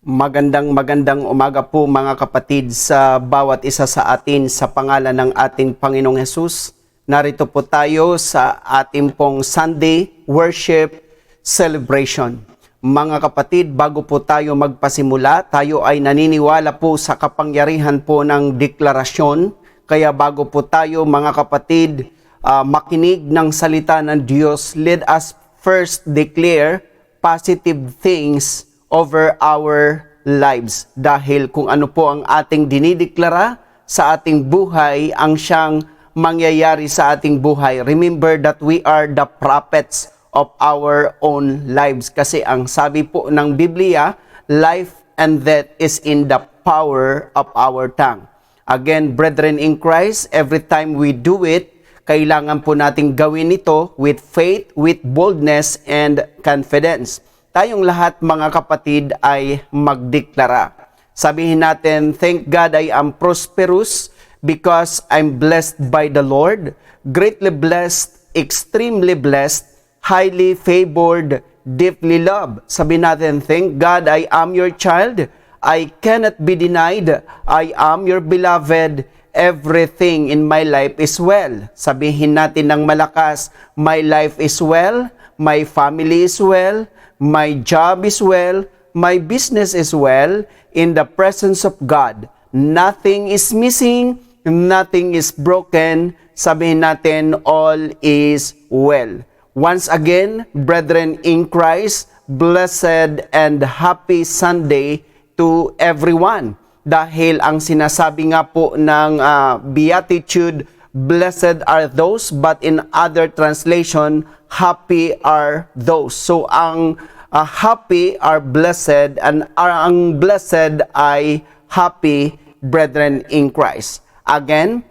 Magandang umaga po mga kapatid sa bawat isa sa atin sa pangalan ng ating Panginoong Hesus. Narito po tayo sa ating pong Sunday Worship Celebration. Mga kapatid, bago po tayo magpasimula, tayo ay naniniwala po sa kapangyarihan po ng deklarasyon. Kaya bago po tayo mga kapatid makinig ng salita ng Diyos, let us first declare positive things over our lives. Dahil kung ano po ang ating dinideklara sa ating buhay, ang siyang mangyayari sa ating buhay. Remember that we are the prophets of our own lives. Kasi ang sabi po ng Biblia, life and death is in the power of our tongue. Again, brethren in Christ, every time we do it, kailangan po nating gawin ito with faith, with boldness, and confidence. Tayong lahat mga kapatid ay magdeklara. Sabihin natin, thank God I am prosperous because I'm blessed by the Lord, greatly blessed, extremely blessed, highly favored, deeply loved. Sabihin natin, thank God I am your child, I cannot be denied, I am your beloved, everything in my life is well. Sabihin natin ng malakas, my life is well, my family is well, my job is well, my business is well, in the presence of God. Nothing is missing, nothing is broken. Sabihin natin, all is well. Once again, brethren in Christ, blessed and happy Sunday to everyone. Dahil ang sinasabi nga po ng Beatitude, blessed are those, but in other translation, happy are those. So ang happy are blessed, and ang blessed ay happy, brethren in Christ. Again,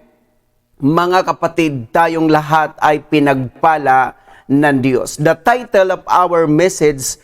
mga kapatid, tayong lahat ay pinagpala ng Diyos. The title of our message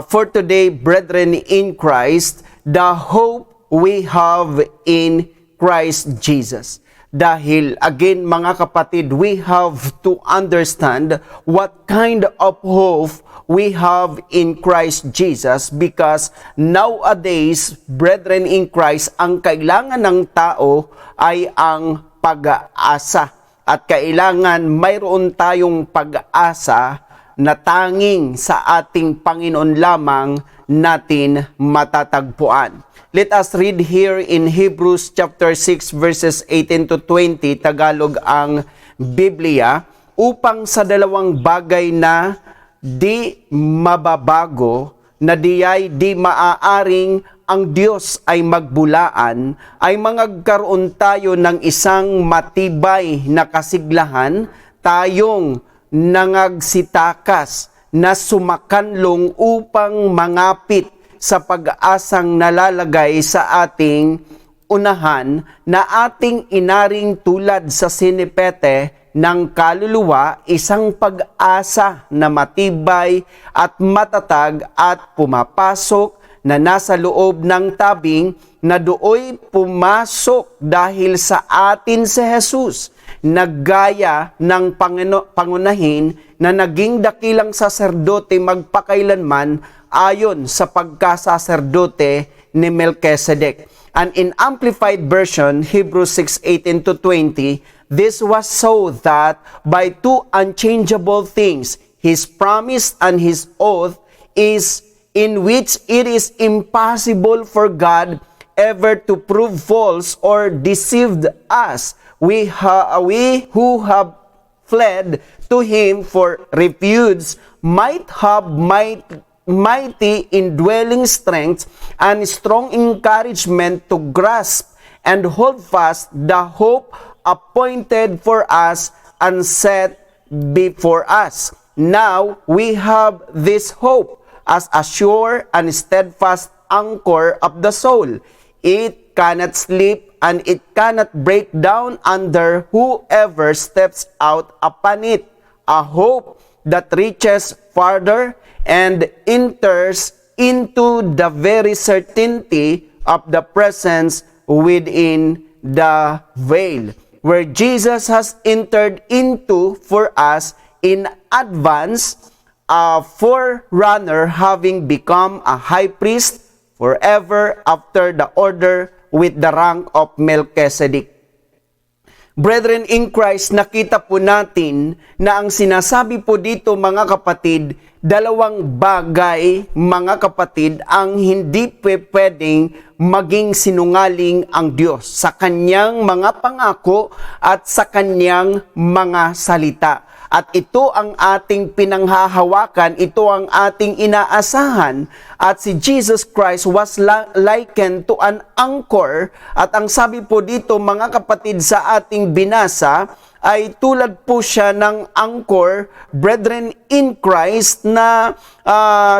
for today, brethren in Christ, the hope we have in Christ Jesus. Dahil, again, mga kapatid, we have to understand what kind of hope we have in Christ Jesus, because nowadays, brethren in Christ, ang kailangan ng tao ay ang pag-asa. At kailangan mayroon tayong pag-asa na tanging sa ating Panginoon lamang natin matatagpuan. Let us read here in Hebrews chapter 6 verses 18 to 20, Tagalog ang Biblia, upang sa dalawang bagay na di mababago, na diyay di maaaring ang Diyos ay magbulaan, ay magkaroon tayo ng isang matibay na kasiglahan, tayong nangagsitakas na sumakanlong upang mangapit sa pag-asang nalalagay sa ating unahan, na ating inaring tulad sa sinipete ng kaluluwa, isang pag-asa na matibay at matatag at pumapasok na nasa loob ng tabing, na dooy pumasok dahil sa atin si Jesus, naggaya ng pangunahin na naging dakilang saserdote magpakailanman ayon sa pagkasaserdote ni Melchizedek. And in Amplified Version, Hebrews 6:18 to 20, this was so that by two unchangeable things, His promise and His oath, is in which it is impossible for God ever to prove false or deceived us, we who have fled to Him for refuge might have mighty indwelling strength and strong encouragement to grasp and hold fast the hope appointed for us and set before us. Now we have this hope as a sure and steadfast anchor of the soul. It cannot slip and it cannot break down under whoever steps out upon it. A hope that reaches farther and enters into the very certainty of the presence within the veil, where Jesus has entered into for us in advance, a forerunner, having become a high priest forever after the order with the rank of Melchizedek. Brethren in Christ, nakita po natin na ang sinasabi po dito mga kapatid, dalawang bagay mga kapatid ang hindi pwedeng maging sinungaling ang Diyos sa kanyang mga pangako at sa kanyang mga salita. At ito ang ating pinanghahawakan, ito ang ating inaasahan. At si Jesus Christ was likened to an anchor. At ang sabi po dito mga kapatid sa ating binasa, ay tulad po siya ng anchor, brethren in Christ, na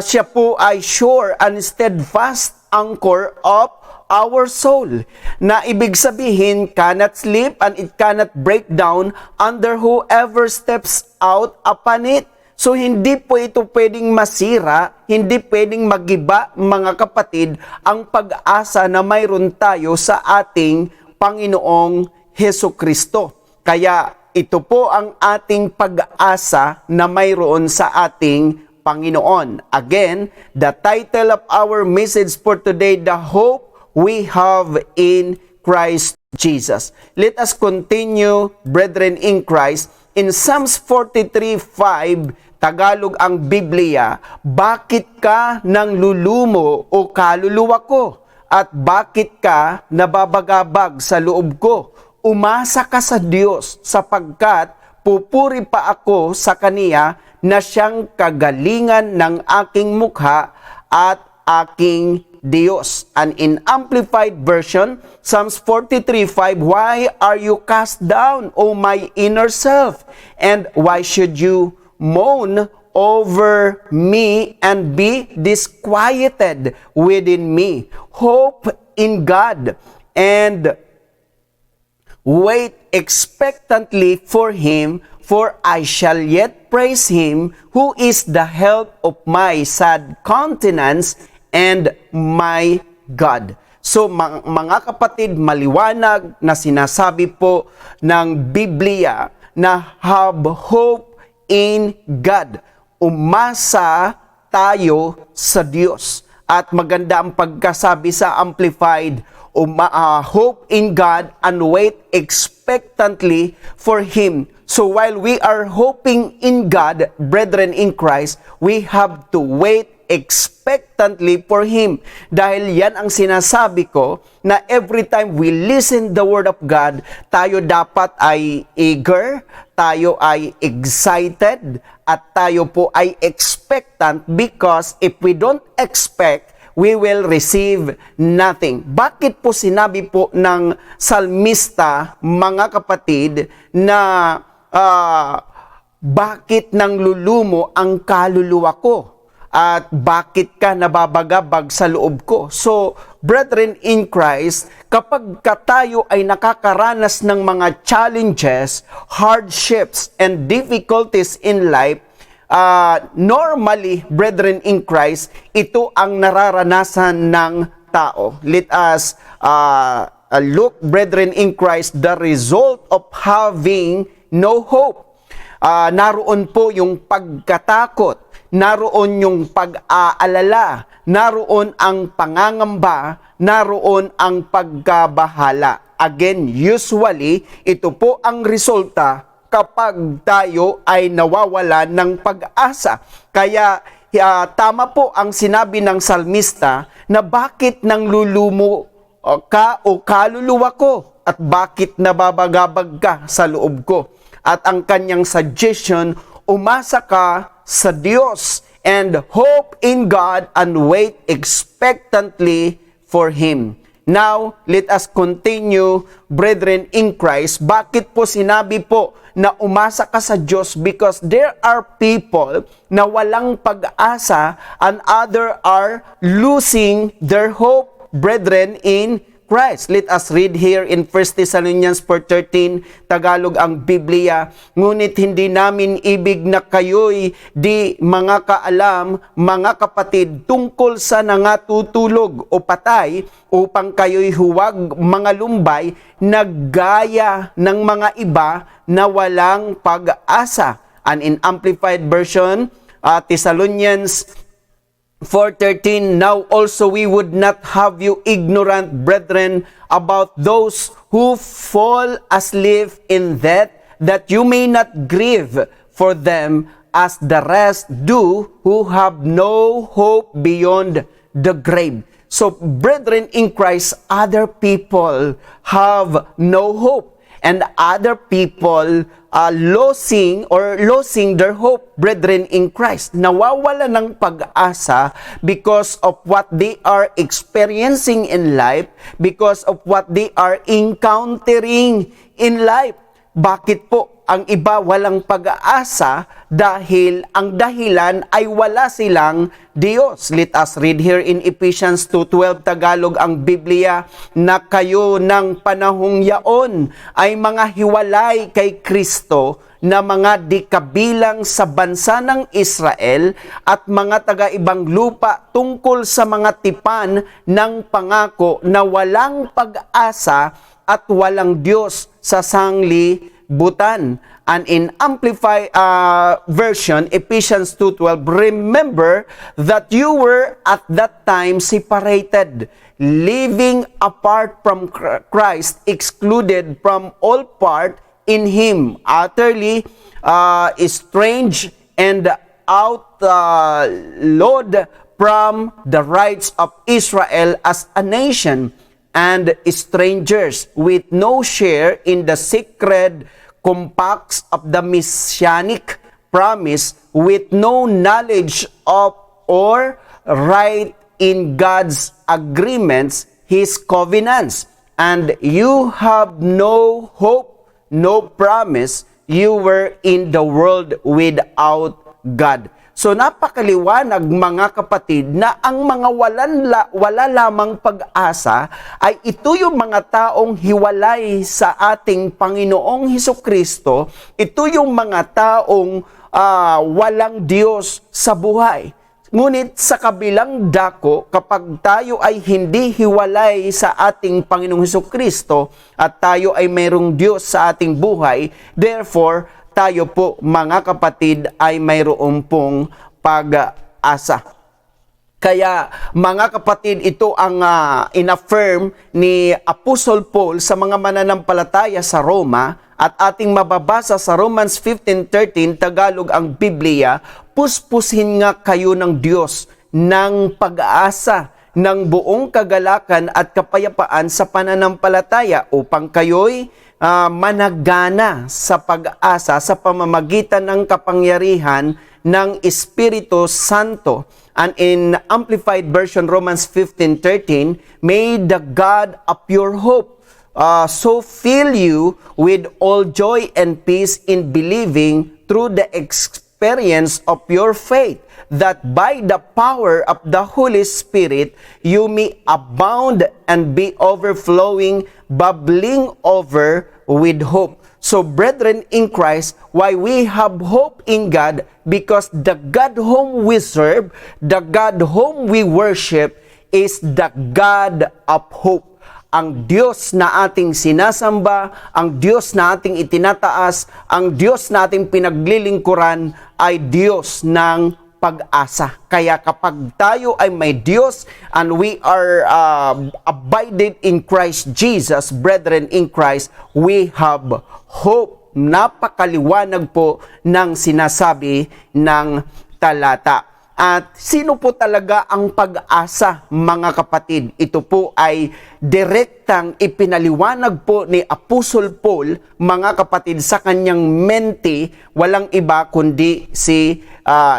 siya po ay sure and steadfast anchor of our soul, na ibig sabihin cannot slip and it cannot break down under whoever steps out upon it. So hindi po ito pwedeng masira, hindi pwedeng magiba mga kapatid ang pag-asa na mayroon tayo sa ating Panginoong Hesukristo. Kaya ito po ang ating pag-asa na mayroon sa ating Panginoon. Again, the title of our message for today, the hope we have in Christ Jesus. Let us continue, brethren in Christ, in Psalms 43:5, Tagalog ang Biblia, bakit ka nang lulumo o kaluluwa ko? At bakit ka nababagabag sa loob ko? Umasa ka sa Diyos sapagkat pupuri pa ako sa Kaniya na siyang kagalingan ng aking mukha at aking Diyos. And in Amplified Version, Psalms 43:5, why are you cast down, O my inner self? And why should you moan over me and be disquieted within me? Hope in God and wait expectantly for Him, for I shall yet praise Him, who is the help of my sad countenance and my God. So mga kapatid, maliwanag na sinasabi po ng Biblia na have hope in God. Umasa tayo sa Diyos. At maganda ang pagkasabi sa Amplified, hope in God and wait expectantly for Him. So while we are hoping in God, brethren in Christ, we have to wait expectantly for Him. Dahil yan ang sinasabi ko na every time we listen the Word of God, tayo dapat ay eager, tayo ay excited, at tayo po ay expectant, because if we don't expect, we will receive nothing. Bakit po sinabi po ng salmista, mga kapatid, na bakit nang lulumo ang kaluluwa ko? At bakit ka nababagabag sa loob ko? So, brethren in Christ, kapag tayo ay nakakaranas ng mga challenges, hardships, and difficulties in life, normally, brethren in Christ, ito ang nararanasan ng tao. Let us look, brethren in Christ, the result of having no hope. Naroon po yung pagkatakot, naroon yung pag-aalala, naroon ang pangangamba, naroon ang pagkabahala. Again, usually, ito po ang resulta kapag tayo ay nawawala ng pag-asa. Kaya tama po ang sinabi ng salmista na bakit nang lulumo ka o kaluluwa ko, at bakit nababagabag ka sa loob ko. At ang kanyang suggestion, umasa ka sa Diyos and hope in God and wait expectantly for Him. Now, let us continue, brethren in Christ. Bakit po sinabi po na umasa ka sa Diyos? Because there are people na walang pag-asa and other are losing their hope, brethren in Christ. Let us read here in 1 Thessalonians 4:13, Tagalog ang Biblia. Ngunit hindi namin ibig na kayo'y di mga kaalam, mga kapatid, tungkol sa nangatutulog o patay, upang kayo'y huwag mga lumbay na gaya ng mga iba na walang pag-asa. And in Amplified Version, Thessalonians 4:13, now also we would not have you ignorant, brethren, about those who fall asleep in death, that you may not grieve for them as the rest do, who have no hope beyond the grave. So, brethren in Christ, other people have no hope, and other people losing their hope, brethren in Christ. Nawawala ng pag-asa because of what they are experiencing in life, because of what they are encountering in life. Bakit po ang iba walang pag-asa? Dahil ang dahilan ay wala silang Diyos. Let us read here in Ephesians 2:12, Tagalog ang Biblia, na kayo ng panahong yaon ay mga hiwalay kay Kristo, na mga di kabilang sa bansa ng Israel at mga taga-ibang lupa tungkol sa mga tipan ng pangako, na walang pag-asa at walang Diyos sa sanglibutan. And in Amplified version, Ephesians 2:12, remember that you were at that time separated, living apart from Christ, excluded from all part in Him, utterly estranged and outlawed from the rights of Israel as a nation, and strangers with no share in the sacred compacts of the Messianic promise, with no knowledge of or right in God's agreements, His covenants. And you have no hope, no promise. You were in the world without God. So napakaliwanag, mga kapatid, na ang mga wala lamang pag-asa ay ito yung mga taong hiwalay sa ating Panginoong Hesukristo. Ito yung mga taong walang Diyos sa buhay. Ngunit sa kabilang dako, kapag tayo ay hindi hiwalay sa ating Panginoong Hesukristo at tayo ay mayroong Diyos sa ating buhay, therefore, tayo po, mga kapatid, ay mayroon pong pag-asa. Kaya, mga kapatid, ito ang inaffirm ni Apostle Paul sa mga mananampalataya sa Roma, at ating mababasa sa Romans 15:13, Tagalog ang Biblia, puspusin nga kayo ng Diyos ng pag-asa, ng buong kagalakan at kapayapaan sa pananampalataya, upang kayo'y managana sa pag-asa sa pamamagitan ng kapangyarihan ng Espiritu Santo. And in Amplified version, Romans 15:13, may the God of your hope so fill you with all joy and peace in believing through the experience of your faith, that by the power of the Holy Spirit you may abound and be overflowing, bubbling over with hope. So, brethren in Christ, why we have hope in God? Because the God whom we serve, the God whom we worship, is the God of hope. Ang Diyos na ating sinasamba, ang Diyos na ating itinataas, ang Diyos na ating pinaglilingkuran ay Diyos ng pag-asa. Kaya kapag tayo ay may Diyos and we are abided in Christ Jesus, brethren in Christ, we have hope. Napakaliwanag po ng sinasabi ng talata. At sino po talaga ang pag-asa, mga kapatid? Ito po ay direktang ipinaliwanag po ni Apostle Paul, mga kapatid, sa kanyang mentee, walang iba kundi si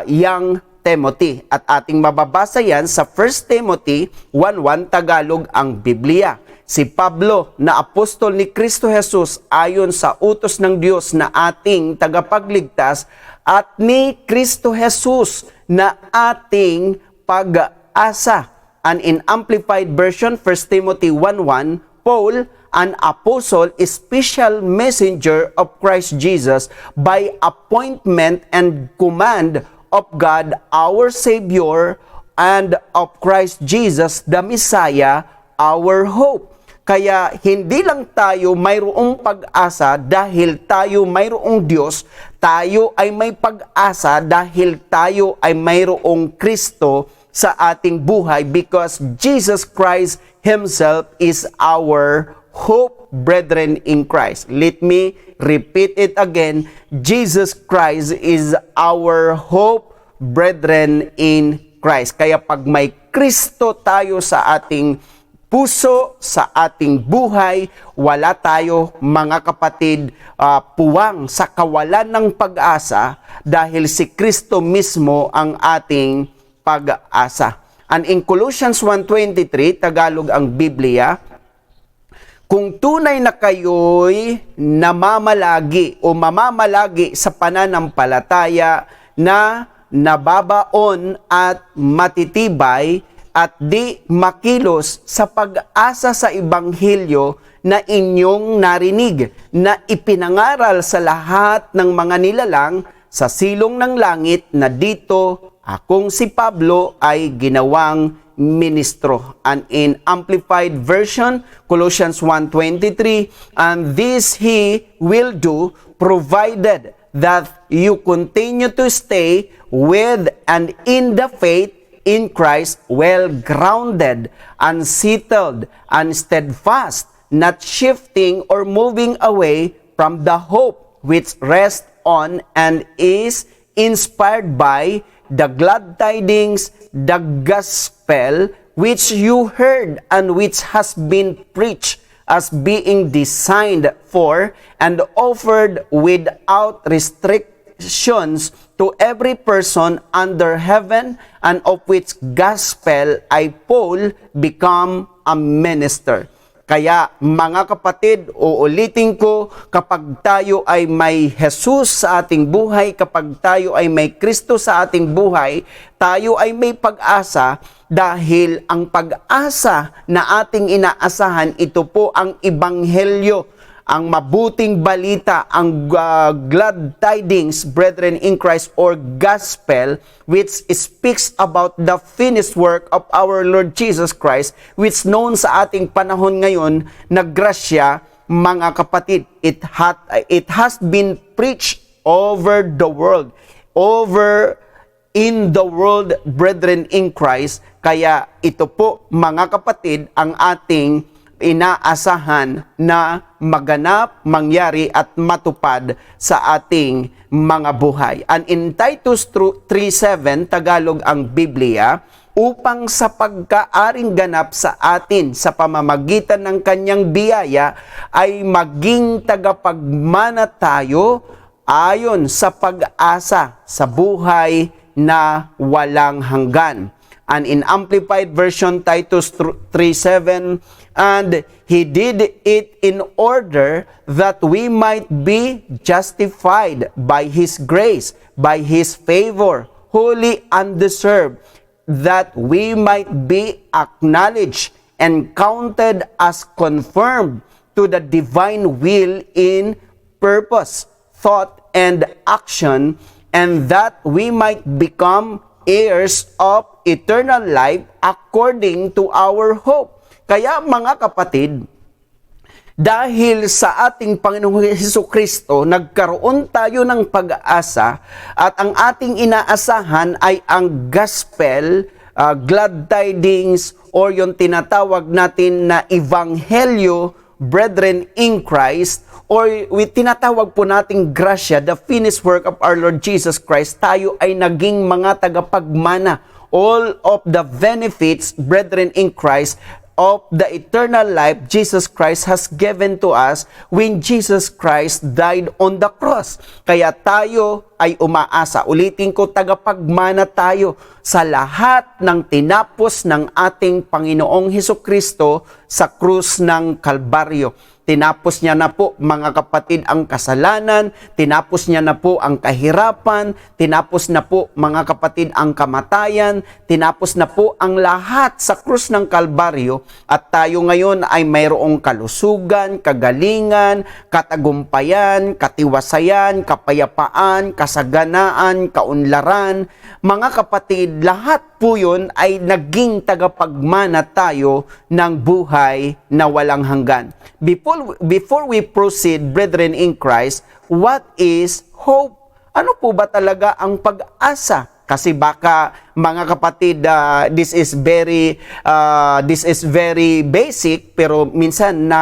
young Timothy. At ating mababasa yan sa 1 Timothy 1:1, Tagalog ang Biblia. Si Pablo, na apostol ni Kristo Jesus ayon sa utos ng Diyos na ating tagapagligtas, at ni Kristo Jesus na ating pag-asa. And in Amplified version, 1 Timothy 1:1, Paul, an apostle, special messenger of Christ Jesus, by appointment and command of God our Savior, and of Christ Jesus the Messiah, our hope. Kaya hindi lang tayo mayroong pag-asa dahil tayo mayroong Diyos, tayo ay may pag-asa dahil tayo ay mayroong Kristo sa ating buhay because Jesus Christ Himself is our hope, brethren in Christ. Let me repeat it again. Jesus Christ is our hope, brethren in Christ. Kaya pag may Kristo tayo sa ating puso, sa ating buhay, wala tayo, mga kapatid, puwang sa kawalan ng pag-asa dahil si Kristo mismo ang ating pag-asa. And in Colossians 1:23, Tagalog ang Biblia, kung tunay na kayo'y namamalagi o mamamalagi sa pananampalataya na nababaon at matitibay at di makilos sa pag-asa sa Ebanghelyo na inyong narinig, na ipinangaral sa lahat ng mga nilalang sa silong ng langit na dito akong si Pablo ay ginawang ministro. And in Amplified Version, Colossians 1:23, and this he will do provided that you continue to stay with and in the faith in Christ, well grounded, unsettled, and steadfast, not shifting or moving away from the hope which rests on and is inspired by the glad tidings, the gospel, which you heard and which has been preached as being designed for and offered without restrictions to every person under heaven, and of which gospel I, Paul, become a minister. Kaya mga kapatid, uulitin ko, kapag tayo ay may Jesus sa ating buhay, kapag tayo ay may Kristo sa ating buhay, tayo ay may pag-asa dahil ang pag-asa na ating inaasahan, ito po ang Ebanghelyo, ang mabuting balita, ang glad tidings, brethren in Christ, or gospel, which speaks about the finished work of our Lord Jesus Christ, which known sa ating panahon ngayon na grasya, mga kapatid. It has been preached over the world, in the world, brethren in Christ. Kaya ito po, mga kapatid, ang ating inaasahan na maganap, mangyari at matupad sa ating mga buhay. And in Titus 3:7, Tagalog ang Biblia, upang sa pagkaaring ganap sa atin sa pamamagitan ng kanyang biyaya ay maging tagapagmana tayo ayon sa pag-asa sa buhay na walang hanggan. And in Amplified Version, Titus 3:7, and he did it in order that we might be justified by his grace, by his favor, wholly undeserved, that we might be acknowledged and counted as confirmed to the divine will in purpose, thought, and action, and that we might become heirs of eternal life according to our hope. Kaya mga kapatid, dahil sa ating Panginoong Hesukristo, nagkaroon tayo ng pag-asa at ang ating inaasahan ay ang gospel, glad tidings, or yung tinatawag natin na Ebanghelyo, brethren in Christ, or tinatawag po nating grasya, the finished work of our Lord Jesus Christ. Tayo ay naging mga tagapagmana. All of the benefits, brethren in Christ, of the eternal life Jesus Christ has given to us when Jesus Christ died on the cross. Kaya tayo ay umaasa. Ulitin ko, tagapagmana tayo sa lahat ng tinapos ng ating Panginoong Hesukristo sa krus ng Kalbaryo. Tinapos niya na po, mga kapatid, ang kasalanan, tinapos niya na po ang kahirapan, tinapos na po, mga kapatid, ang kamatayan, tinapos na po ang lahat sa krus ng Kalbaryo, at tayo ngayon ay mayroong kalusugan, kagalingan, katagumpayan, katiwasayan, kapayapaan, kasaganaan, kaunlaran. Mga kapatid, lahat po yun ay naging tagapagmana tayo ng buhay na walang hanggan. Before we proceed, brethren in Christ, what is hope? Ano po ba talaga ang pag-asa? Kasi baka mga kapatid, this is very basic, pero minsan na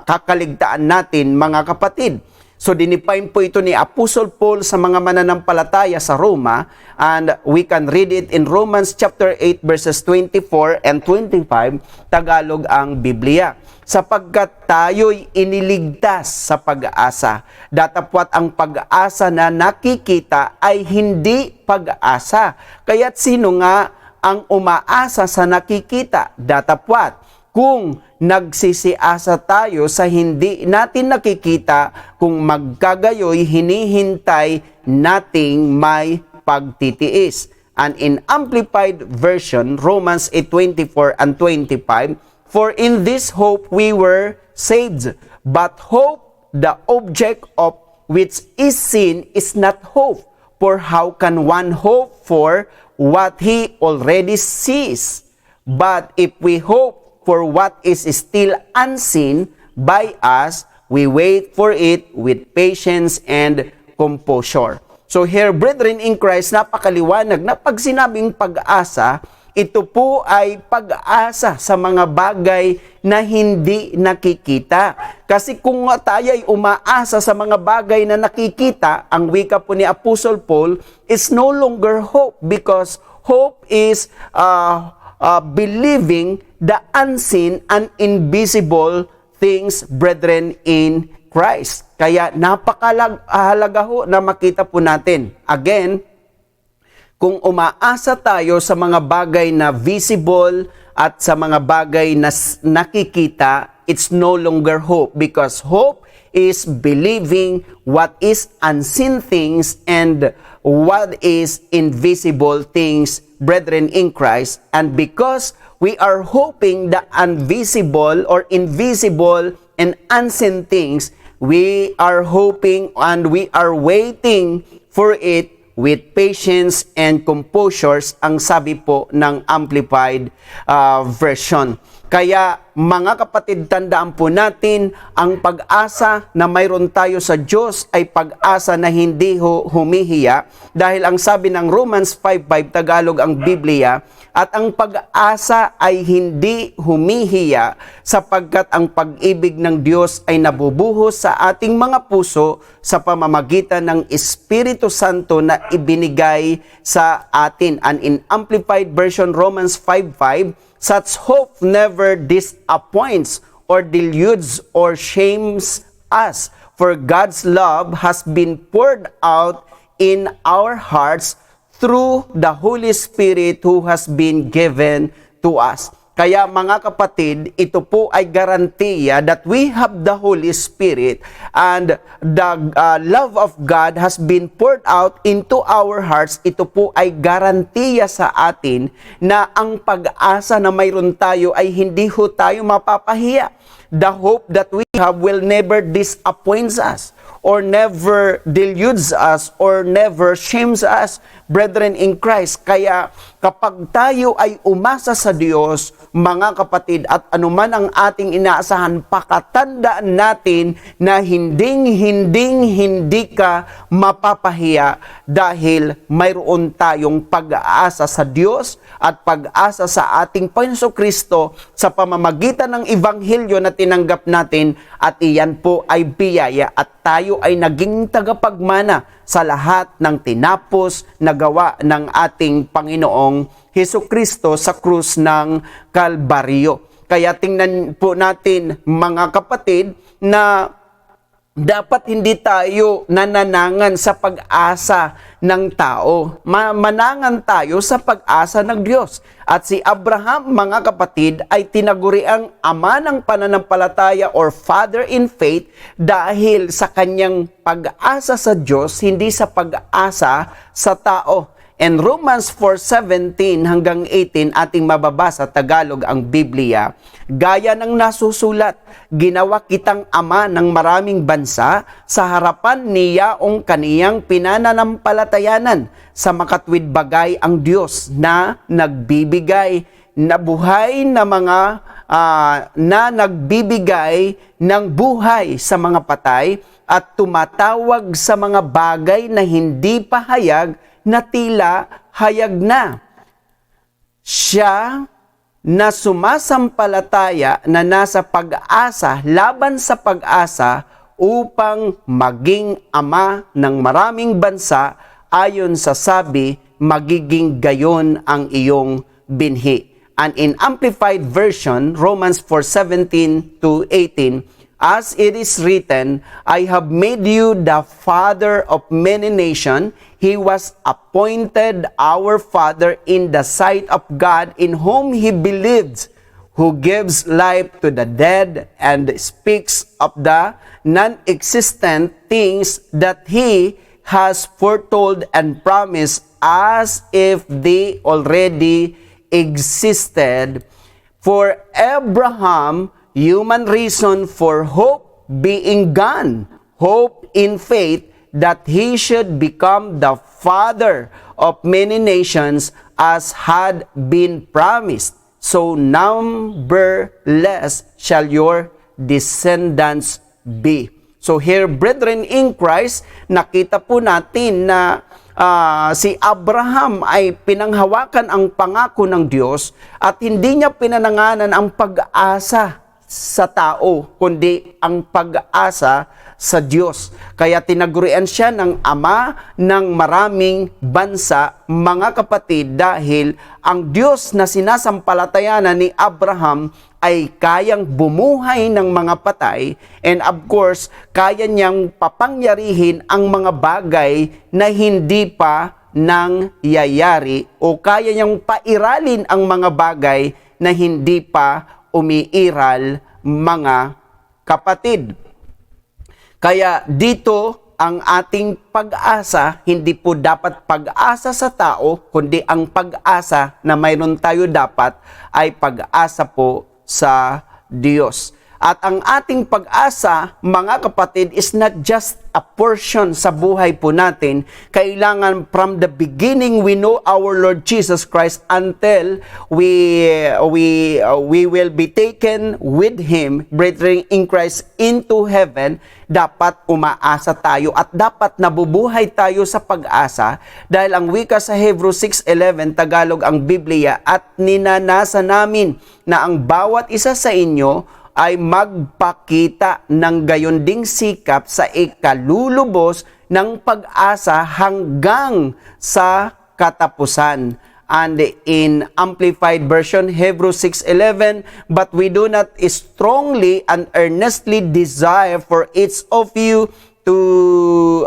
kakaligtaan natin mga kapatid. So dinipine po ito ni Apostle Paul sa mga mananampalataya sa Roma, and we can read it in Romans chapter 8 verses 24 and 25, Tagalog ang Biblia. Sapagkat tayo'y iniligtas sa pag-asa. Datapwat ang pag-asa na nakikita ay hindi pag-asa. Kaya't sino nga ang umaasa sa nakikita? Datapwat kung nagsisiasa tayo sa hindi natin nakikita, kung magkagayoy hinihintay nating may pagtitiis. And in Amplified Version, Romans 8:24 and 25, for in this hope we were saved. But hope, the object of which is seen, is not hope. For how can one hope for what he already sees? But if we hope for what is still unseen by us, we wait for it with patience and composure. So here, brethren in Christ, napakaliwanag na pag sinabing pag-asa, ito po ay pag-asa sa mga bagay na hindi nakikita. Kasi kung tayo ay umaasa sa mga bagay na nakikita, ang wika po ni Apostle Paul is no longer hope, because hope is believing the unseen and invisible things, brethren in Christ. Kaya napakahalaga ho na makita po natin. Again, kung umaasa tayo sa mga bagay na visible at sa mga bagay na nakikita, it's no longer hope, because hope is believing what is unseen things and what is invisible things, brethren in Christ. And because we are hoping the invisible or invisible and unseen things, we are hoping and we are waiting for it with patience and composure, ang sabi po ng Amplified Version. Kaya mga kapatid, tandaan po natin, ang pag-asa na mayroon tayo sa Diyos ay pag-asa na hindi humihiya, dahil ang sabi ng Romans 5:5, Tagalog ang Biblia, at ang pag-asa ay hindi humihiya sapagkat ang pag-ibig ng Diyos ay nabubuhos sa ating mga puso sa pamamagitan ng Espiritu Santo na ibinigay sa atin. And in Amplified Version, Romans 5:5, such hope never disappoints or deludes or shames us, for God's love has been poured out in our hearts through the Holy Spirit who has been given to us. Kaya mga kapatid, ito po ay garantiya that we have the Holy Spirit, and the love of God has been poured out into our hearts. Ito po ay garantiya sa atin na ang pag-asa na mayroon tayo ay hindi ho tayo mapapahiya. The hope that we have will never disappoint us, or never deludes us, or never shames us, brethren in Christ. Kaya kapag tayo ay umasa sa Diyos, mga kapatid, at anuman ang ating inaasahan, pakatandaan natin na hindi ka mapapahiya, dahil mayroon tayong pag-aasa sa Diyos at pag-asa sa ating Panginoon Kristo sa pamamagitan ng Ebanghelyo na tinanggap natin, at iyan po ay biyaya, at tayo ay naging tagapagmana sa lahat ng tinapos na gawa ng ating Panginoong Hesukristo sa krus ng Kalbaryo. Kaya tingnan po natin mga kapatid na dapat hindi tayo nananangan sa pag-asa ng tao. Manangan tayo sa pag-asa ng Diyos. At si Abraham, mga kapatid, ay tinaguriang ama ng pananampalataya or father in faith, dahil sa kanyang pag-asa sa Diyos, hindi sa pag-asa sa tao. And Romans 4:17 hanggang 18 ating mababasa, Tagalog ang Biblia, gaya ng nasusulat, ginawa kitang ama ng maraming bansa sa harapan niyaong kaniyang pinananampalatayanan, sa makatwid bagay ang Diyos na nagbibigay na buhay na na nagbibigay ng buhay sa mga patay, at tumatawag sa mga bagay na hindi pahayag na tila hayag na. Siya na sumasampalataya na nasa pag-asa, laban sa pag-asa, upang maging ama ng maraming bansa, ayon sa sabi, magiging gayon ang iyong binhi. And in Amplified Version, Romans 4:17 to 18, as it is written, I have made you the father of many nations. He was appointed our father in the sight of God, in whom he believed, who gives life to the dead and speaks of the non-existent things that he has foretold and promised as if they already existed. For Abraham, human reason for hope being gone, hope in faith that he should become the father of many nations as had been promised. So numberless shall your descendants be. So here, brethren in Christ, nakita po natin na si Abraham ay pinanghawakan ang pangako ng Diyos at hindi niya pinananganan ang pag-asa sa tao, kundi ang pag-asa sa Diyos. Kaya tinagurian siya ng ama ng maraming bansa, mga kapatid, dahil ang Diyos na sinasampalatayanan ni Abraham ay kayang bumuhay ng mga patay, and of course, kaya niyang papangyarihin ang mga bagay na hindi pa nangyayari, o kaya niyang pairalin ang mga bagay na hindi pa umiiral, mga kapatid. Kaya dito, ang ating pag-asa, hindi po dapat pag-asa sa tao, kundi ang pag-asa na mayroon tayo dapat ay pag-asa po sa Diyos. At ang ating pag-asa, mga kapatid, is not just a portion sa buhay po natin. Kailangan from the beginning, we know our Lord Jesus Christ until we will be taken with Him, brethren in Christ, into heaven. Dapat umaasa tayo at dapat nabubuhay tayo sa pag-asa, dahil ang wika sa Hebrews 6:11, Tagalog ang Biblia, at ninanasa namin na ang bawat isa sa inyo ay magpakita ng gayon ding sikap sa ikalulubos ng pag-asa hanggang sa katapusan. And in Amplified Version, Hebrews 6:11, but we do not strongly and earnestly desire for each of you to,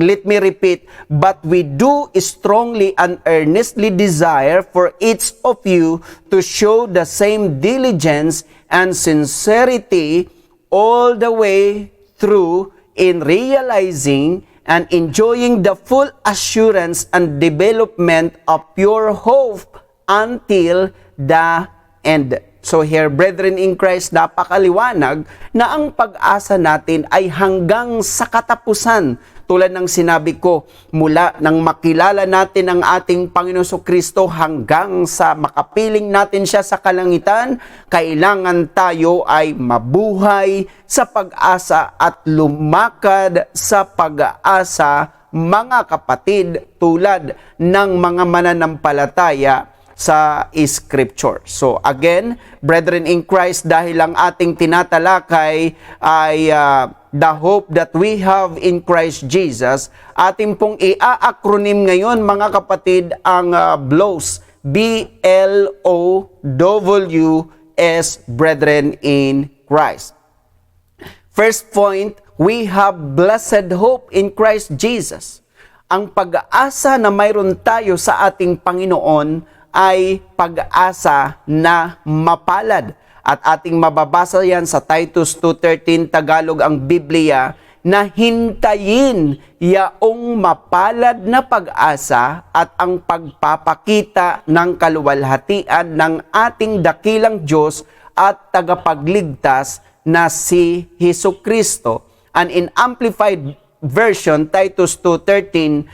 let me repeat, but we do strongly and earnestly desire for each of you to show the same diligence and sincerity all the way through in realizing and enjoying the full assurance and development of your hope until the end. So here, brethren in Christ, napakaliwanag na ang pag-asa natin ay hanggang sa katapusan. Tulad ng sinabi ko, mula nang makilala natin ang ating Panginoon Kristo hanggang sa makapiling natin siya sa kalangitan, kailangan tayo ay mabuhay sa pag-asa at lumakad sa pag-asa, mga kapatid, tulad ng mga mananampalataya sa Scripture. So again, brethren in Christ, dahil ang ating tinatalakay ay the hope that we have in Christ Jesus, ating pong i-acronym ngayon, mga kapatid, ang BLOWS, B-L-O-W-S, brethren in Christ. First point, we have blessed hope in Christ Jesus. Ang pag-asa na mayroon tayo sa ating Panginoon ay pag-asa na mapalad. At ating mababasa yan sa Titus 2:13, Tagalog ang Biblia, na hintayin yaong mapalad na pag-asa at ang pagpapakita ng kaluwalhatian ng ating dakilang Diyos at tagapagligtas na si Hesukristo. And in Amplified Version, Titus 2:13,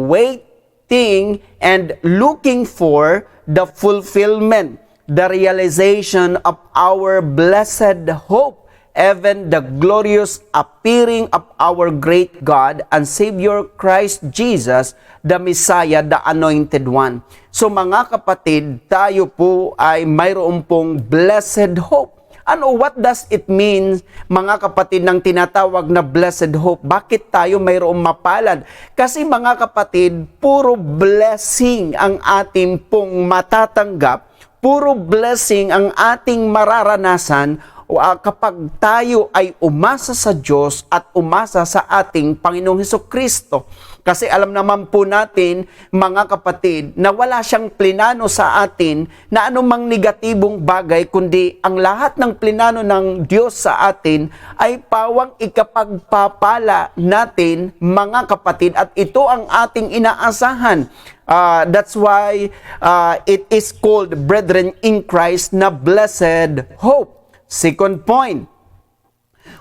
waiting and looking for the fulfillment, the realization of our blessed hope even the glorious appearing of our great God and Savior Christ Jesus, the Messiah, the Anointed One. So mga kapatid, tayo po ay mayroon pong blessed hope. What does it mean, mga kapatid, ng tinatawag na blessed hope? Bakit tayo mayroong mapalad? Kasi mga kapatid, puro blessing ang ating pong matatanggap, puro blessing ang ating mararanasan kapag tayo ay umasa sa Diyos at umasa sa ating Panginoong Hesukristo. Kasi alam naman po natin, mga kapatid, na wala siyang plinano sa atin na anumang negatibong bagay, kundi ang lahat ng plinano ng Diyos sa atin ay pawang ikapagpapala natin, mga kapatid, at ito ang ating inaasahan. That's why it is called, brethren in Christ, na blessed hope. Second point,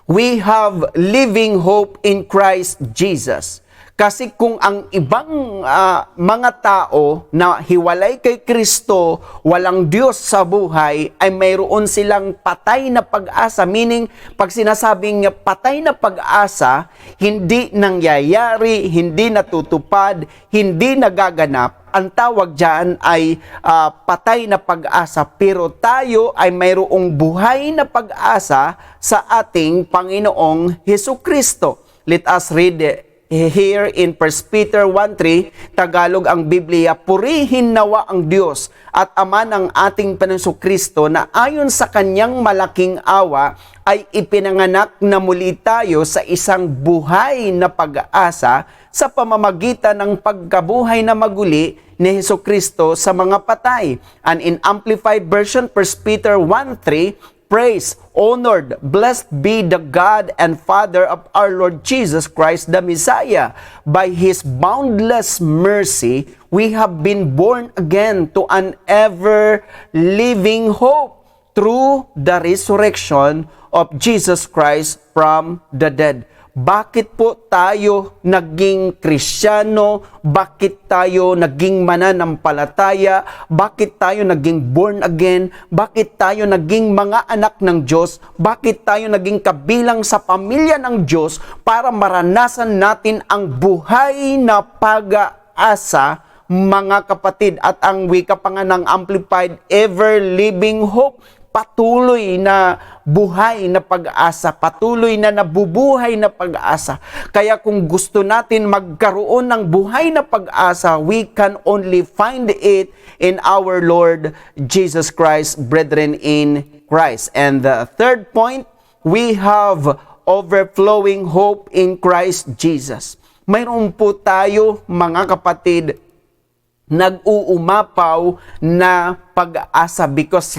we have living hope in Christ Jesus. Kasi kung ang ibang mga tao na hiwalay kay Kristo, walang Diyos sa buhay, ay mayroon silang patay na pag-asa. Meaning, pag sinasabing patay na pag-asa, hindi nangyayari, hindi natutupad, hindi nagaganap. Ang tawag dyan ay patay na pag-asa. Pero tayo ay mayroong buhay na pag-asa sa ating Panginoong Hesukristo. Let us read here in 1 Peter 1:3, Tagalog ang Biblia, purihin nawa ang Diyos at Ama ng ating Panginoong Kristo na ayon sa kanyang malaking awa ay ipinanganak na muli tayo sa isang buhay na pag-asa sa pamamagitan ng pagkabuhay na maguli ni Hesukristo sa mga patay. And in Amplified Version, 1 Peter 1:3, praise, honored, blessed be the God and Father of our Lord Jesus Christ, the Messiah. By His boundless mercy, we have been born again to an ever-living hope through the resurrection of Jesus Christ from the dead. Bakit po tayo naging Kristiyano? Bakit tayo naging mananampalataya? Bakit tayo naging born again? Bakit tayo naging mga anak ng Diyos? Bakit tayo naging kabilang sa pamilya ng Diyos para maranasan natin ang buhay na pag-asa, mga kapatid? At ang wika pa nga ng Amplified, ever-living hope, patuloy na buhay na pag-asa, patuloy na nabubuhay na pag-asa. Kaya kung gusto natin magkaroon ng buhay na pag-asa, we can only find it in our Lord Jesus Christ, brethren in Christ. And the third point, we have overflowing hope in Christ Jesus. Mayroon po tayo, mga kapatid, nag-uumapaw na pag-asa because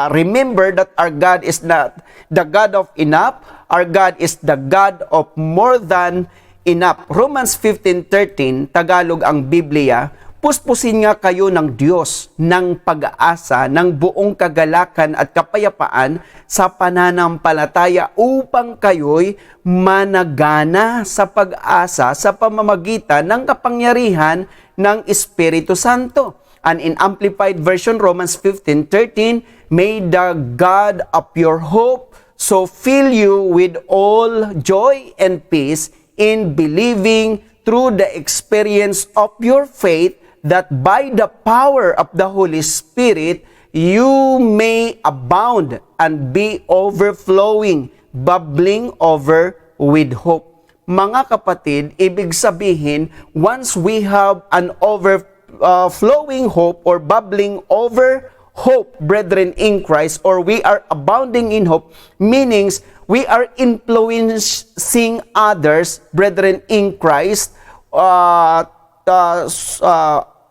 remember that our God is not the God of enough, our God is the God of more than enough. Romans 15:13, Tagalog ang Biblia, puspusin nga kayo ng Diyos ng pag-asa, ng buong kagalakan at kapayapaan sa pananampalataya upang kayo'y managana sa pag-asa sa pamamagitan ng kapangyarihan ng Espiritu Santo. And in Amplified Version, Romans 15:13, may the God of your hope so fill you with all joy and peace in believing through the experience of your faith, that by the power of the Holy Spirit, you may abound and be overflowing, bubbling over with hope. Mga kapatid, ibig sabihin, once we have an overflowing hope or bubbling over hope, brethren in Christ, or we are abounding in hope, meanings we are influencing others, brethren in Christ.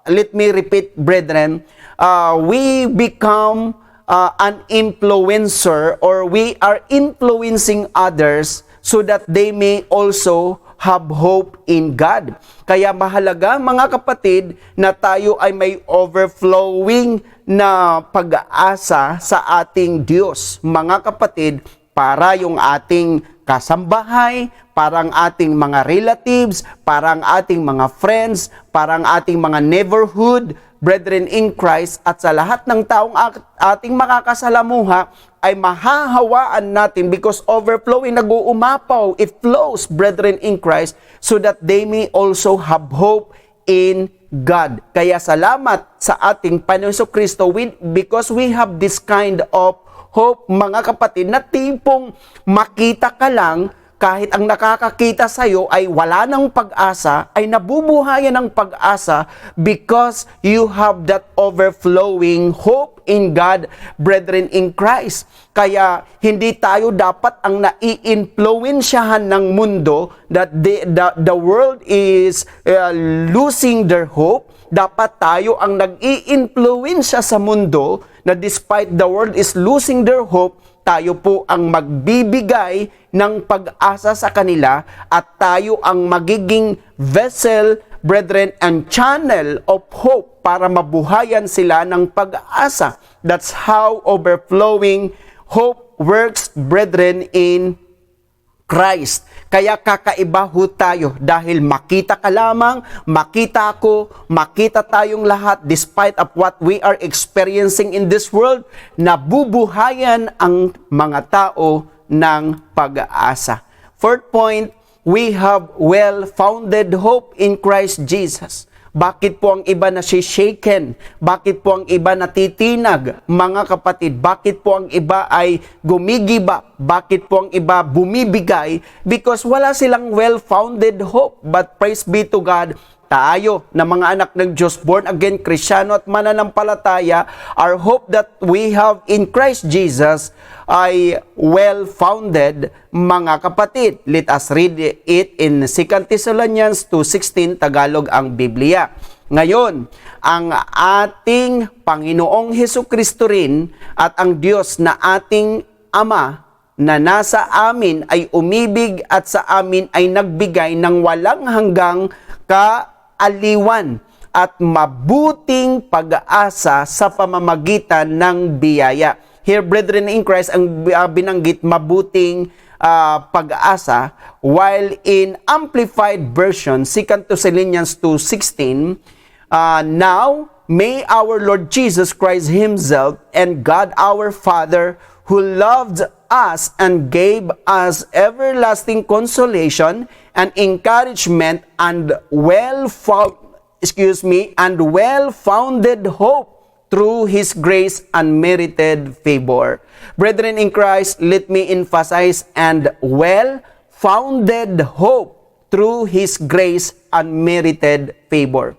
Let me repeat, brethren, we become an influencer, or we are influencing others so that they may also have hope in God. Kaya mahalaga, mga kapatid, na tayo ay may overflowing na pag-asa sa ating Diyos. Mga kapatid, para yung ating kasambahay, parang ating mga relatives, parang ating mga friends, parang ating mga neighborhood, brethren in Christ, at sa lahat ng taong ating makakasalamuha, ay mahahawaan natin because overflowing, nag-uumapaw, it flows, brethren in Christ, so that they may also have hope in God. Kaya salamat sa ating Panginoon Kristo because we have this kind of hope, mga kapatid, na tipong makita ka lang, kahit ang nakakakita sa'yo ay wala ng pag-asa, ay nabubuhayan ng pag-asa because you have that overflowing hope in God, brethren in Christ. Kaya hindi tayo dapat ang nai-influensyahan ng mundo that the world is losing their hope. Dapat tayo ang nag-i-influensya sa mundo na despite the world is losing their hope, tayo po ang magbibigay ng pag-asa sa kanila at tayo ang magiging vessel, brethren, and channel of hope para mabuhayan sila ng pag-asa. That's how overflowing hope works, brethren, in Christ. Kaya kakaiba ho tayo dahil makita ka lamang, makita ako, makita tayong lahat despite of what we are experiencing in this world, nabubuhayan ang mga tao ng pag-asa. Fourth point, we have well-founded hope in Christ Jesus. Bakit po ang iba nasishaken? Bakit po ang iba natitinag, mga kapatid? Bakit po ang iba ay gumigiba? Bakit po ang iba bumibigay? Because wala silang well-founded hope. But praise be to God, tayo na mga anak ng Diyos, born again, Krisyano at mananampalataya, our hope that we have in Christ Jesus ay well-founded, mga kapatid. Let us read it in 2 Thessalonians 2:16, Tagalog ang Biblia. Ngayon, ang ating Panginoong Hesukristo rin at ang Diyos na ating Ama na nasa amin ay umibig at sa amin ay nagbigay ng walang hanggang kaaliwan at mabuting pag-asa sa pamamagitan ng biyaya. Here, brethren in Christ, ang binanggit mabuting pag-asa, while in Amplified Version, 2 Thessalonians 2:16, now may our Lord Jesus Christ Himself and God our Father, who loved us and gave us everlasting consolation and encouragement and well-founded hope through His grace and merited favor. Brethren in Christ, let me emphasize, and well-founded hope through His grace and merited favor.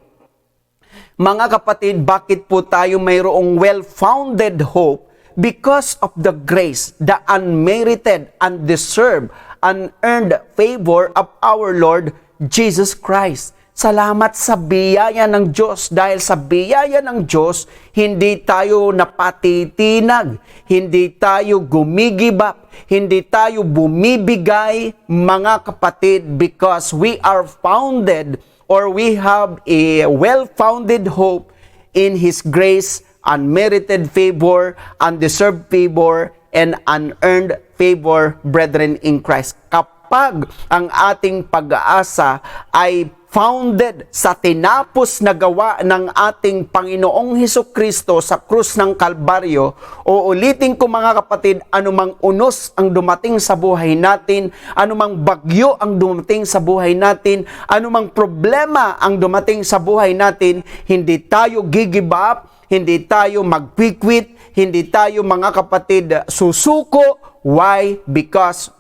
Mga kapatid, bakit po tayo mayroong well-founded hope? Because of the grace, the unmerited, undeserved, unearned favor of our Lord Jesus Christ. Salamat sa biyaya ng Diyos. Dahil sa biyaya ng Diyos, hindi tayo napatitinag, hindi tayo gumigibap, hindi tayo bumibigay, mga kapatid, because we are founded or we have a well-founded hope in His grace, unmerited favor, undeserved favor, and unearned favor, brethren in Christ. Kapag ang ating pag-aasa ay founded sa tinapos na gawa ng ating Panginoong Hesukristo sa krus ng Kalbaryo, uulitin ko mga kapatid, anumang unos ang dumating sa buhay natin, anumang bagyo ang dumating sa buhay natin, anumang problema ang dumating sa buhay natin, hindi tayo give up, hindi tayo mag-quit, hindi tayo mga kapatid susuko. Why? Because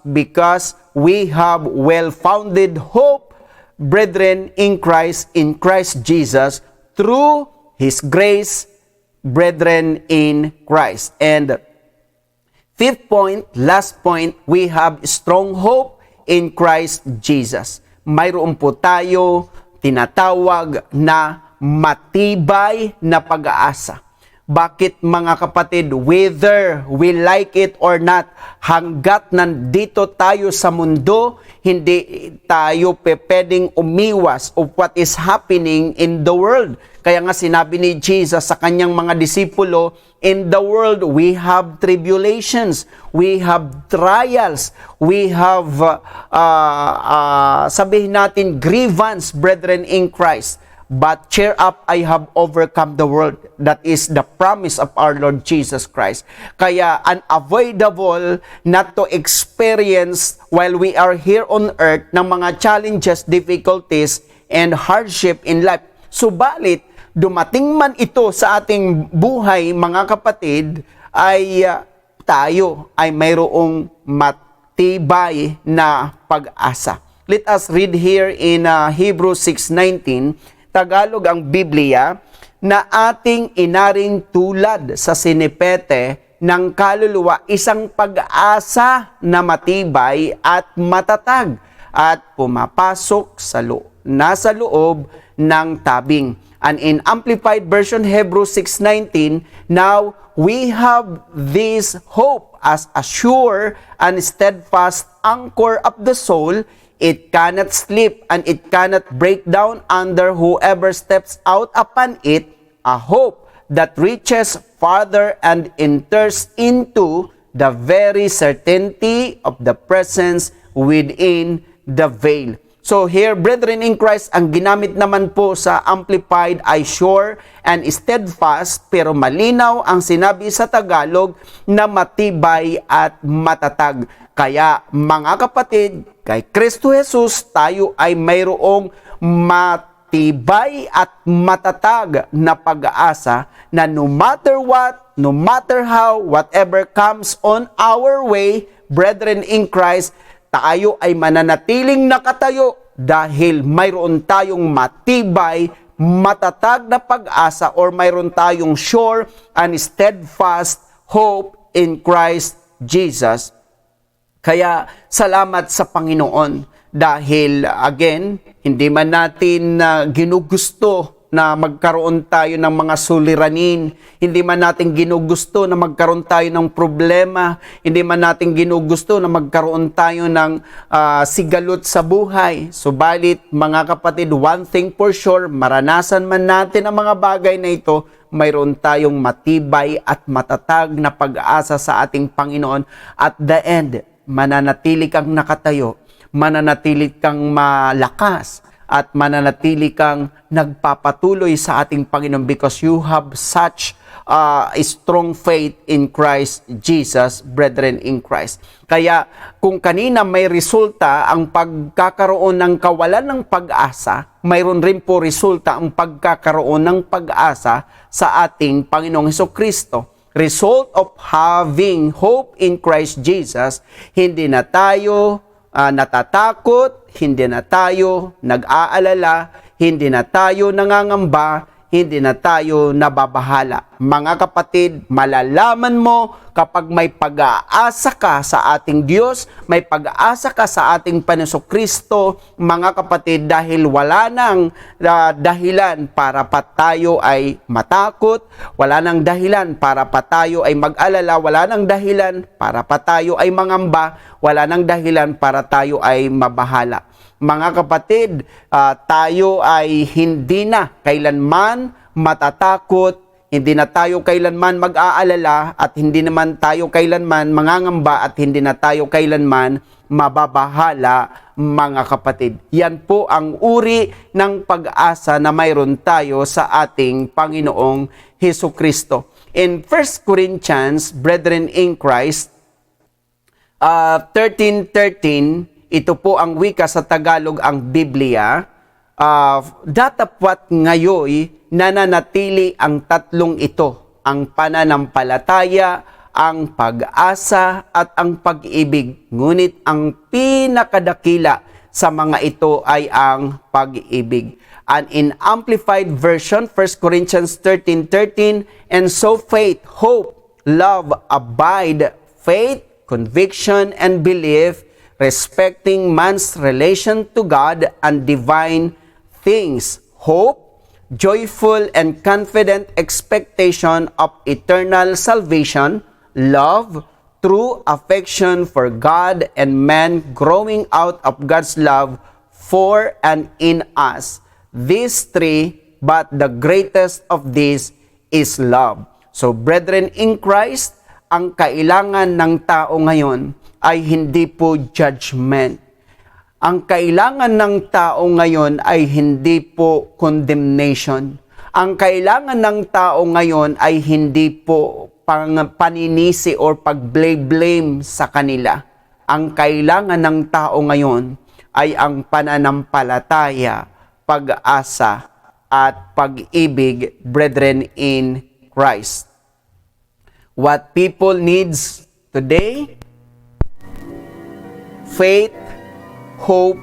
we have well-founded hope, brethren in Christ Jesus, through His grace, brethren in Christ. And fifth point, last point, we have strong hope in Christ Jesus. Mayroon po tayo tinatawag na matibay na pag-aasa. Bakit mga kapatid, whether we like it or not, hanggat nandito tayo sa mundo, hindi tayo pwedeng umiwas of what is happening in the world. Kaya nga sinabi ni Jesus sa kanyang mga disipulo, in the world we have tribulations, we have trials, we have, sabihin natin, grievance, brethren in Christ. But cheer up, I have overcome the world. That is the promise of our Lord Jesus Christ. Kaya unavoidable not to experience while we are here on earth ng mga challenges, difficulties, and hardship in life. Subalit, dumating man ito sa ating buhay, mga kapatid, ay tayo ay mayroong matibay na pag-asa. Let us read here in Hebrews 6:19, Tagalog ang Biblia, na ating inaring tulad sa sinipete ng kaluluwa, isang pag-asa na matibay at matatag at pumapasok nasa loob ng tabing. And in Amplified Version, Hebrews 6:19, now we have this hope as a sure and steadfast anchor of the soul. It cannot slip and it cannot break down under whoever steps out upon it, a hope that reaches farther and enters into the very certainty of the presence within the veil. So here, brethren in Christ, ang ginamit naman po sa Amplified ay sure and steadfast, pero malinaw ang sinabi sa Tagalog na matibay at matatag. Kaya mga kapatid, kay Kristo Jesus, tayo ay mayroong matibay at matatag na pag-asa na no matter what, no matter how, whatever comes on our way, brethren in Christ, tayo ay mananatiling nakatayo dahil mayroon tayong matibay, matatag na pag-asa, or mayroon tayong sure and steadfast hope in Christ Jesus. Kaya salamat sa Panginoon dahil again, hindi man natin ginugusto na magkaroon tayo ng mga suliranin, hindi man natin ginugusto na magkaroon tayo ng problema, hindi man natin ginugusto na magkaroon tayo ng sigalot sa buhay. Subalit mga kapatid, one thing for sure, maranasan man natin ang mga bagay na ito, mayroon tayong matibay at matatag na pag-asa sa ating Panginoon. At the end, mananatili kang nakatayo, mananatili kang malakas, at mananatili kang nagpapatuloy sa ating Panginoon because you have such a strong faith in Christ Jesus, brethren in Christ. Kaya kung kanina may resulta ang pagkakaroon ng kawalan ng pag-asa, mayroon rin po resulta ang pagkakaroon ng pag-asa sa ating Panginoong Hesukristo. Result of having hope in Christ Jesus, hindi na tayo natatakot, hindi na tayo nag-aalala, hindi na tayo nangangamba, hindi na tayo nababahala. Mga kapatid, malalaman mo kapag may pag-aasa ka sa ating Diyos, may pag-aasa ka sa ating Panginoon, mga kapatid, dahil wala nang dahilan para pa tayo ay matakot, wala nang dahilan para pa tayo ay mag-alala, wala nang dahilan para pa tayo ay mangamba, wala nang dahilan para tayo ay mabahala. Mga kapatid, tayo ay hindi na kailanman matatakot, hindi na tayo kailanman mag-aalala, at hindi naman tayo kailanman mangangamba, at hindi na tayo kailanman mababahala, mga kapatid. Yan po ang uri ng pag-asa na mayroon tayo sa ating Panginoong Hesukristo. In 1 Corinthians, brethren in Christ, 13:13, ito po ang wika sa Tagalog ang Biblia. Datapwat ngayoy nananatili ang tatlong ito, ang pananampalataya, ang pag-asa, at ang pag-ibig. Ngunit ang pinakadakila sa mga ito ay ang pag-ibig. And in Amplified Version, 1 Corinthians 13:13, and so faith, hope, love abide, faith, conviction, and belief, respecting man's relation to God and divine things, hope, joyful and confident expectation of eternal salvation, love, true affection for God and man growing out of God's love for and in us. These three, but the greatest of these is love. So, brethren in Christ, ang kailangan ng tao ngayon ay hindi po judgment. Ang kailangan ng tao ngayon ay hindi po condemnation. Ang kailangan ng tao ngayon ay hindi po paninisi or pag-blame sa kanila. Ang kailangan ng tao ngayon ay ang pananampalataya, pag-asa, at pag-ibig, brethren in Christ. What people needs today? Faith, hope,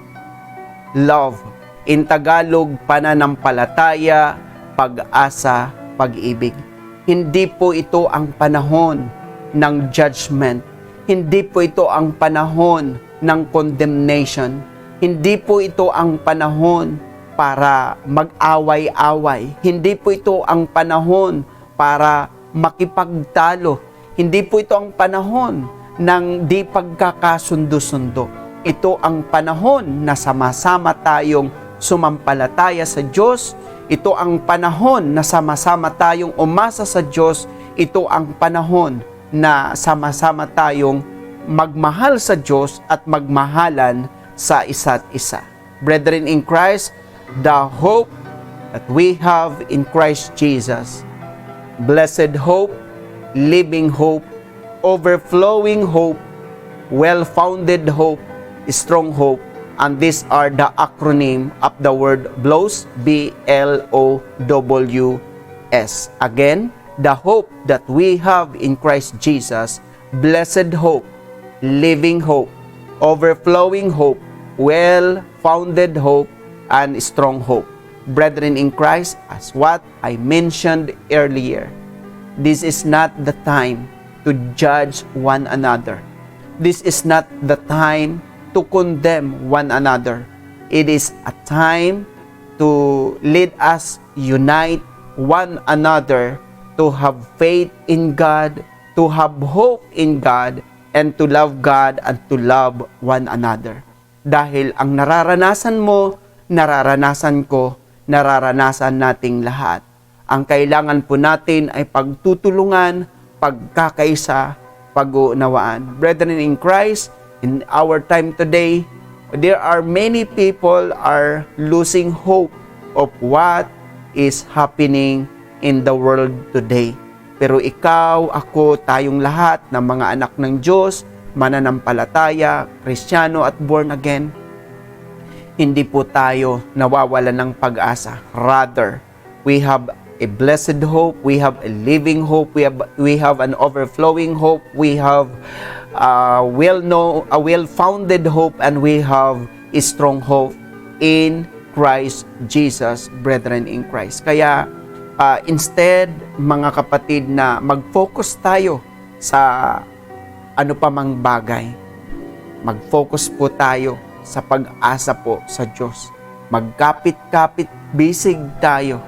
love. In Tagalog, pananampalataya, pag-asa, pag-ibig. Hindi po ito ang panahon ng judgment. Hindi po ito ang panahon ng condemnation. Hindi po ito ang panahon para mag-away-away. Hindi po ito ang panahon para makipagtalo. Hindi po ito ang panahon ng di pagkakasundo-sundo. Ito ang panahon na sama-sama tayong sumampalataya sa Diyos. Ito ang panahon na sama-sama tayong umasa sa Diyos. Ito ang panahon na sama-sama tayong magmahal sa Diyos at magmahalan sa isa't isa. Brethren in Christ, the hope that we have in Christ Jesus, blessed hope, living hope, overflowing hope, well-founded hope, strong hope, and these are the acronym of the word BLOWS, B-L-O-W-S. Again, the hope that we have in Christ Jesus, blessed hope, living hope, overflowing hope, well-founded hope, and strong hope. Brethren in Christ, as what I mentioned earlier, this is not the time to judge one another. This is not the time to condemn one another. It is a time to lead us unite one another, to have faith in God, to have hope in God, and to love God and to love one another. Dahil ang nararanasan mo, nararanasan ko, nararanasan nating lahat. Ang kailangan po natin ay pagtutulungan, pagkakaisa, pag-uunawaan. Brethren in Christ, in our time today, there are many people are losing hope of what is happening in the world today. Pero ikaw, ako, tayong lahat ng mga anak ng Diyos, mananampalataya, Kristiyano at born again, hindi po tayo nawawala ng pag-asa. Rather, we have a blessed hope, we have a living hope, we have an overflowing hope, we have a well-founded hope, and we have a strong hope in Christ Jesus, brethren in Christ. Kaya, instead, mga kapatid, na mag-focus tayo sa ano pa mang bagay, mag-focus po tayo sa pag-asa po sa Diyos. Magkapit-kapit, bisig tayo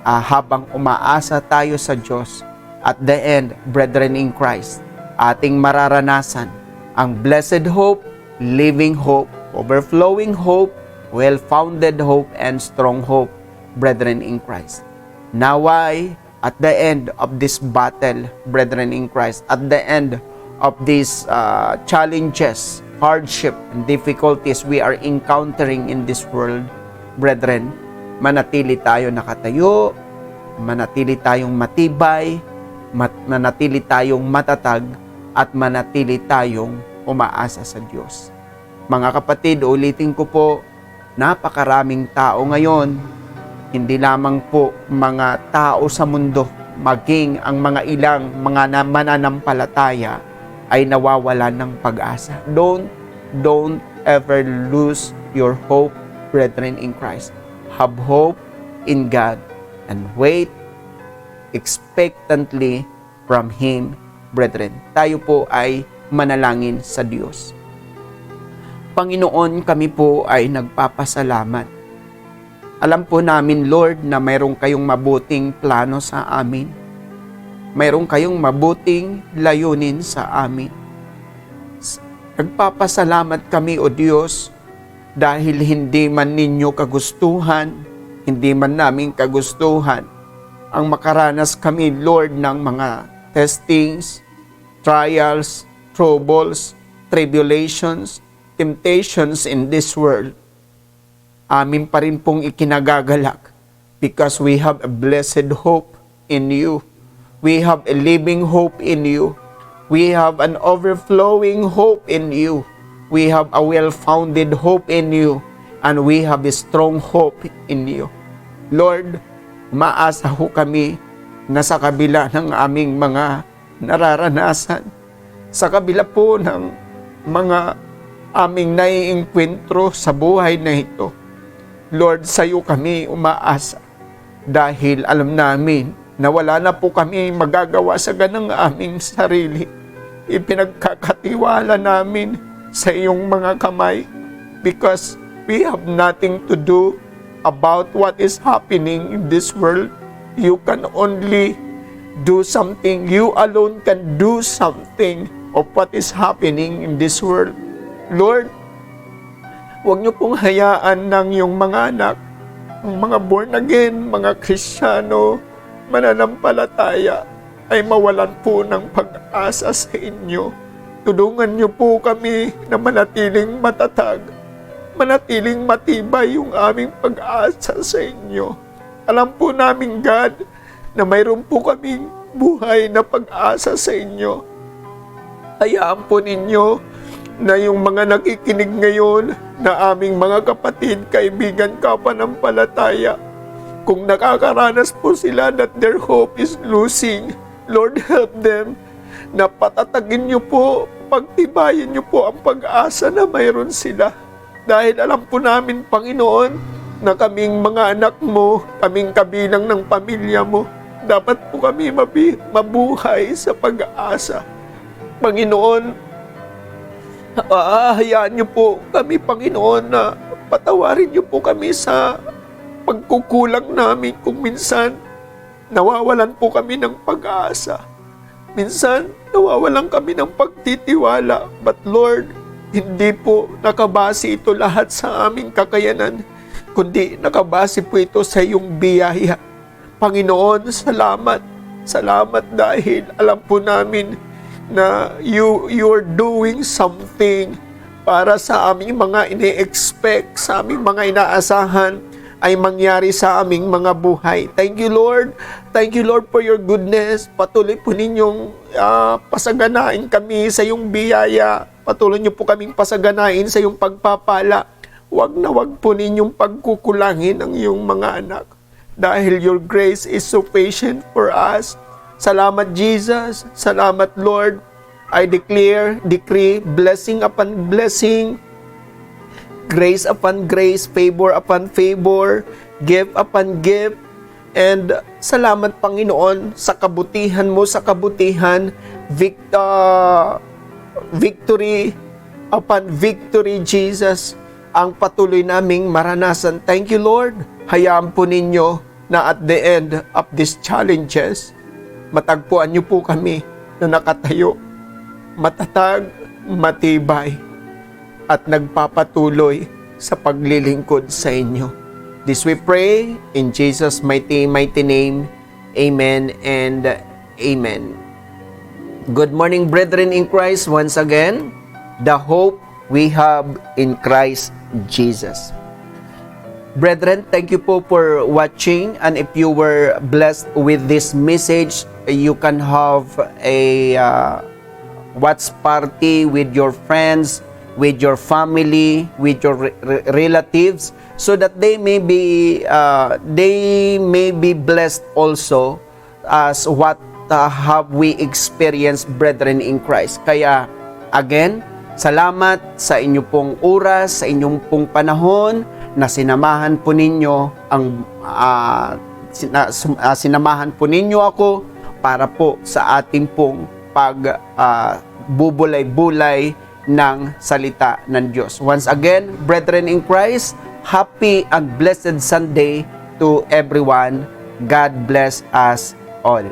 habang umaasa tayo sa Diyos. At the end, brethren in Christ, ating mararanasan ang blessed hope, living hope, overflowing hope, well-founded hope, and strong hope, brethren in Christ. Naway, at the end of this battle, brethren in Christ, at the end of these challenges, hardship, and difficulties we are encountering in this world, brethren, manatili tayo nakatayo, manatili tayong matibay, manatili tayong matatag, at manatili tayong umaasa sa Diyos. Mga kapatid, ulitin ko po, napakaraming tao ngayon, hindi lamang po mga tao sa mundo, maging ang mga ilang mga mananampalataya ay nawawalan ng pag-asa. Don't ever lose your hope, brethren in Christ. Have hope in God and wait expectantly from Him, brethren. Tayo po ay manalangin sa Diyos. Panginoon, kami po ay nagpapasalamat. Alam po namin, Lord, na mayroong kayong mabuting plano sa amin. Mayroong kayong mabuting layunin sa amin. Nagpapasalamat kami, O Diyos, dahil hindi man ninyo kagustuhan, hindi man namin kagustuhan, ang makaranas kami, Lord, ng mga testings, trials, troubles, tribulations, temptations in this world, amin pa rin pong ikinagagalak because we have a blessed hope in you. We have a living hope in you. We have an overflowing hope in you. We have a well-founded hope in you. And we have a strong hope in you. Lord, maasa ho kami na sa kabila ng aming mga nararanasan, sa kabila po ng mga aming naiinkwentro sa buhay na ito, Lord, sa iyo kami umaasa dahil alam namin na wala na po kami magagawa sa ganang aming sarili. Ipinagkakatiwala namin sa iyong mga kamay because we have nothing to do about what is happening in this world. You can only do something. You alone can do something of what is happening in this world. Lord, huwag niyo pong hayaan ng iyong mga anak, ang mga born again, mga Kristiyano, mananampalataya, ay mawalan po ng pag-asa sa inyo. Tulungan niyo po kami na manatiling matatag, manatiling matibay yung aming pag-asa sa inyo. Alam po namin, God, na mayroon po kaming buhay na pag-asa sa inyo. Hayaan po ninyo na yung mga nakikinig ngayon na aming mga kapatid, kaibigan, kapanampalataya, kung nakakaranas po sila that their hope is losing, Lord, help them na patatagin niyo po, pagtibayin niyo po ang pag-asa na mayroon sila. Dahil alam po namin, Panginoon, na kaming mga anak mo, kaming kabilang ng pamilya mo, dapat po kami mabuhay sa pag-asa. Panginoon, hayaan niyo po kami, Panginoon, na patawarin niyo po kami sa pagkukulang namin kung minsan nawawalan po kami ng pag-asa. Minsan nawawalan kami ng pagtitiwala. But Lord, hindi po nakabase ito lahat sa aming kakayanan, kundi nakabase po ito sa iyong biyaya. Panginoon, salamat. Salamat dahil alam po namin na you are doing something para sa aming mga ini-expect, sa aming mga inaasahan ay mangyari sa aming mga buhay. Thank you, Lord. Thank you, Lord, for your goodness. Patuloy po ninyong pasaganain kami sa iyong biyaya. Patuloy niyo po kaming pasaganain sa iyong pagpapala. Huwag na huwag po ninyong pagkukulangin ang iyong mga anak. Dahil your grace is sufficient for us. Salamat, Jesus. Salamat, Lord. I decree, blessing upon blessing, grace upon grace, favor upon favor, gift upon gift. And salamat, Panginoon, sa kabutihan mo, sa kabutihan, victory upon victory, Jesus, ang patuloy naming maranasan. Thank you, Lord. Hayaan po ninyo na at the end of these challenges, matagpuan niyo po kami na nakatayo, matatag, matibay, at nagpapatuloy sa paglilingkod sa inyo. This we pray in Jesus' mighty name. Amen and amen. Good morning, brethren in Christ. Once again, the hope we have in Christ Jesus. Brethren, thank you po for watching, and if you were blessed with this message, you can have a watch party with your friends, with your family, with your relatives, so that they may be blessed also as what have we experienced, brethren in Christ. Kaya again, salamat sa inyo pong oras, sa inyong pong panahon na sinamahan po ninyo sinamahan po ninyo ako para po sa ating pong pagbubulay-bulay ng salita ng Diyos. Once again, brethren in Christ, happy and blessed Sunday to everyone. God bless us all.